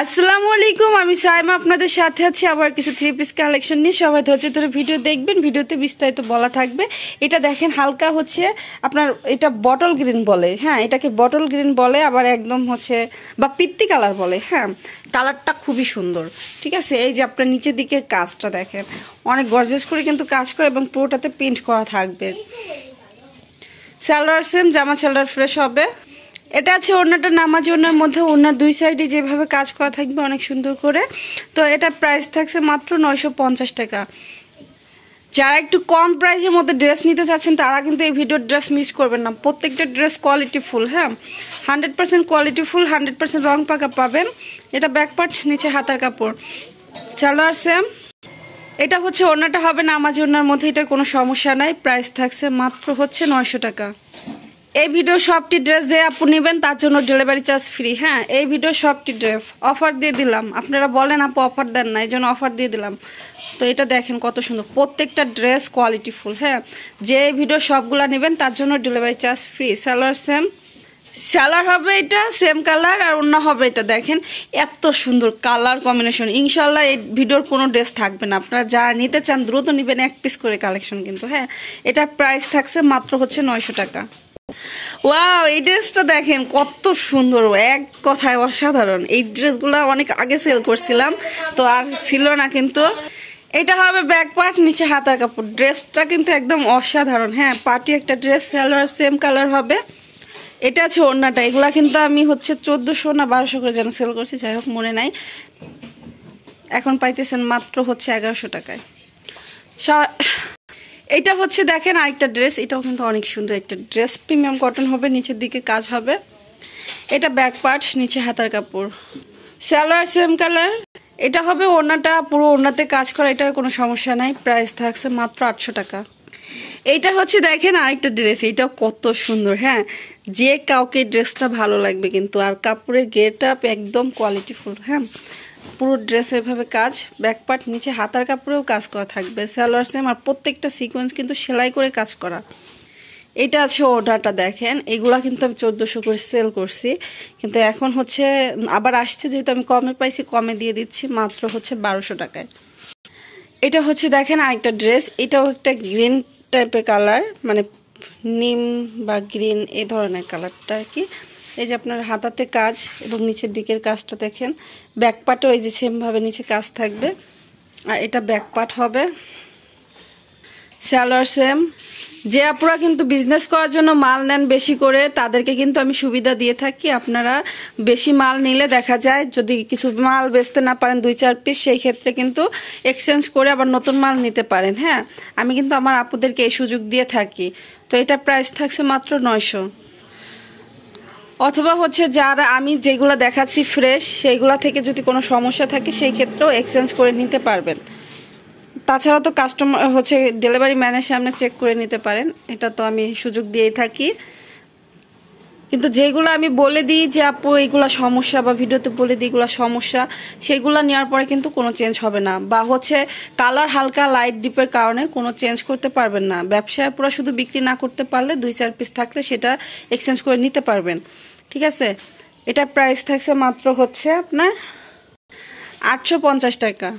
আসসালামু আলাইকুম, আমি সাইমা আপনাদের সাথে আছি আবার কিছু থ্রি পিস কালেকশন নিয়ে। সবাই ধৈর্য ধরে ভিডিও দেখবেন, ভিডিওতে বিস্তারিত বলা থাকবে। এটা দেখেন হালকা হচ্ছে আপনার এটা বটল গ্রিন বলে, হ্যাঁ এটাকে বটল গ্রিন বলে, আবার একদম হচ্ছে বা পিত্তি কালার বলে। হ্যাঁ কালারটা খুবই সুন্দর, ঠিক আছে। এই যে আপনার নিচের দিকে কাজটা দেখেন, অনেক গর্জিয়াস করে কিন্তু কাজ করে এবং পুরোটাতে প্রিন্ট করা থাকবে। সালোয়ার সেম, জামা সালোয়ার ফ্রেশ হবে। এটা আছে ওড়নাটা নামাজি ওড়নার মধ্যে, ওড়নার দুই সাইডে যেভাবে কাজ করা থাকবে অনেক সুন্দর করে। তো এটা প্রাইস থাকছে মাত্র 950 টাকা। যারা একটু কম প্রাইসের মধ্যে ড্রেস নিতে চাচ্ছেন তারা কিন্তু এই ভিডিওর ড্রেস মিস করবেন না। প্রত্যেকটা ড্রেস কোয়ালিটি ফুল, হ্যাঁ 100% কোয়ালিটি ফুল, 100% রং পাকা পাবেন। এটা ব্যাক পার্ট, নিচে হাতার কাপড়, সালোয়ার সেম। এটা হচ্ছে ওড়নাটা হবে নামাজি ওড়নার মধ্যে, এটার কোনো সমস্যা নাই। প্রাইস থাকছে মাত্র হচ্ছে 900 টাকা। এই ভিডিও সবটি ড্রেস যে আপু নেবেন তার জন্য ডেলিভারি চার্জ ফ্রি। হ্যাঁ এই ভিডিও সবটি ড্রেস অফার দিয়ে দিলাম, আপনারা বলেন আপু অফার দেন না, এই জন্য অফার দিয়ে দিলাম। তো এটা দেখেন কত সুন্দর, প্রত্যেকটা ড্রেস কোয়ালিটি ফুল। হ্যাঁ যে এই ভিডিও সবগুলা নেবেন তার জন্য delivery charge free. Salwar same, salwar হবে এটা সেম কালার, আর অন্য হবে এটা। দেখেন এত সুন্দর কালার কম্বিনেশন, ইনশাল্লাহ এই ভিডিওর কোনো ড্রেস থাকবে না। আপনারা যারা নিতে চান দ্রুত নেবেন, এক পিস করে কালেকশন কিন্তু। হ্যাঁ এটার প্রাইস থাকছে মাত্র হচ্ছে 900 টাকা। ওয়াও, এই ড্রেসটা দেখেন কত সুন্দর, এক কথায় অসাধারণ। এই ড্রেসগুলো অনেক আগে সেল করছিলাম তো আর ছিল না, কিন্তু এটা হবে ব্যাক পার্ট, নিচে হাতার কাপড়। ড্রেসটা কিন্তু একদম অসাধারণ। হ্যাঁ পার্টি একটা ড্রেস, সালোয়ার সেম কালার হবে। এটা আছে ওড়নাটা, এগুলা কিন্তু আমি হচ্ছে 1400 না 1200 করে যেন সেল করছি, যাই হোক মনে নাই। এখন পাইতেছেন মাত্র হচ্ছে 1100 টাকায়। এটা হচ্ছে দেখেন আরেকটা ড্রেস, এটাও কিন্তু অনেক সুন্দর একটা ড্রেস, প্রিমিয়াম কটন হবে, নিচের দিকে কাজ হবে। এটা ব্যাক পার্ট, নিচে হাতার কাপড়, সালোয়ার সেম কালার। এটা হবে ওড়নাটা, পুরো ওড়নাতে কাজ করা, এটার কোনো সমস্যা নাই। প্রাইস থাকছে মাত্র 800 টাকা। এইটা হচ্ছে দেখেন আরেকটা ড্রেস, এটাও কত সুন্দর। হ্যাঁ যে কাউকে ড্রেসটা ভালো লাগবে কিন্তু, আর কাপড়ের গেট আপ একদম কোয়ালিটি ফুল। হ্যাঁ পুরো ড্রেস এভাবে কাজ, ব্যাক পার্ট, নিচে হাতার কাপড়েও কাজ করা থাকবে, সালোয়ার সেম, আর প্রত্যেকটা সিকোয়েন্স কিন্তু সেলাই করে কাজ করা। এটা আছে অর্ডারটা দেখেন, এগুলা কিন্তু আমি 1400 করে সেল করছি, কিন্তু এখন হচ্ছে আবার আসছে, যেহেতু আমি কমে পাইছি কমে দিয়ে দিচ্ছি মাত্র হচ্ছে 1200 টাকায়। এটা হচ্ছে দেখেন আরেকটা ড্রেস, এটাও একটা গ্রিন টাইপের কালার, মানে নিম বা গ্রিন এই ধরনের কালারটা আর কি। এই যে আপনার হাতাতে কাজ এবং নিচের দিকের কাজটা দেখেন, ব্যাক পার্টও এই যে সেমভাবে নিচে কাজ থাকবে, আর এটা ব্যাক পার্ট হবে। সালোয়ার সেম। যে আপুরা কিন্তু বিজনেস করার জন্য মাল নেন বেশি করে, তাদেরকে কিন্তু আমি সুবিধা দিয়ে থাকি। আপনারা বেশি মাল নিলে দেখা যায় যদি কিছু মাল বেচতে না পারেন 2-4 পিস, সেই ক্ষেত্রে কিন্তু এক্সচেঞ্জ করে আবার নতুন মাল নিতে পারেন। হ্যাঁ আমি কিন্তু আমার আপুদেরকে এই সুযোগ দিয়ে থাকি। তো এটা প্রাইস থাকছে মাত্র 900। অথবা হচ্ছে যারা আমি যেগুলো দেখাচ্ছি ফ্রেশ, সেইগুলা থেকে যদি কোনো সমস্যা থাকে সেই ক্ষেত্রেও এক্সচেঞ্জ করে নিতে পারবেন। তাছাড়া তো কাস্টমার হচ্ছে ডেলিভারি ম্যানের সামনে চেক করে নিতে পারেন, এটা তো আমি সুযোগ দিয়েই থাকি। কিন্তু যেগুলো আমি বলে দিই যে আপু এইগুলা সমস্যা, বা ভিডিওতে বলে দিই এগুলা সমস্যা, সেগুলো নেওয়ার পরে কিন্তু কোনো চেঞ্জ হবে না, বা হচ্ছে কালার হালকা লাইট ডিপের কারণে কোনো চেঞ্জ করতে পারবেন না। ব্যবসায় পুরো শুধু বিক্রি না করতে পারলে 2-4 পিস থাকলে সেটা এক্সচেঞ্জ করে নিতে পারবেন, ঠিক আছে। এটা প্রাইস থাকছে মাত্র হচ্ছে আপনার 850 টাকা।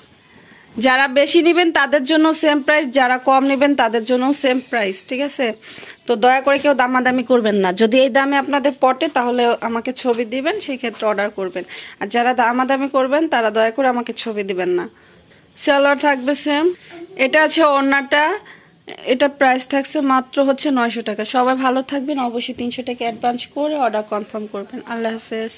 যারা বেশি নেবেন তাদের জন্য সেম প্রাইস, যারা কম নেবেন তাদের জন্য সেম প্রাইস, ঠিক আছে। তো দয়া করে কেউ দামাদামি করবেন না, যদি এই দামে আপনাদের পটে তাহলে আমাকে ছবি দিবেন, সেই ক্ষেত্রে অর্ডার করবেন। আর যারা দামাদামি করবেন তারা দয়া করে আমাকে ছবি দিবেন না। সালোয়ার থাকবে সেম। এটা আছে ওড়নাটা, এটা প্রাইস থাকছে মাত্র হচ্ছে 900 টাকা। সবাই ভালো থাকবেন, অবশ্যই 300 টাকা অ্যাডভান্স করে অর্ডার কনফার্ম করবেন। আল্লাহ হাফেজ।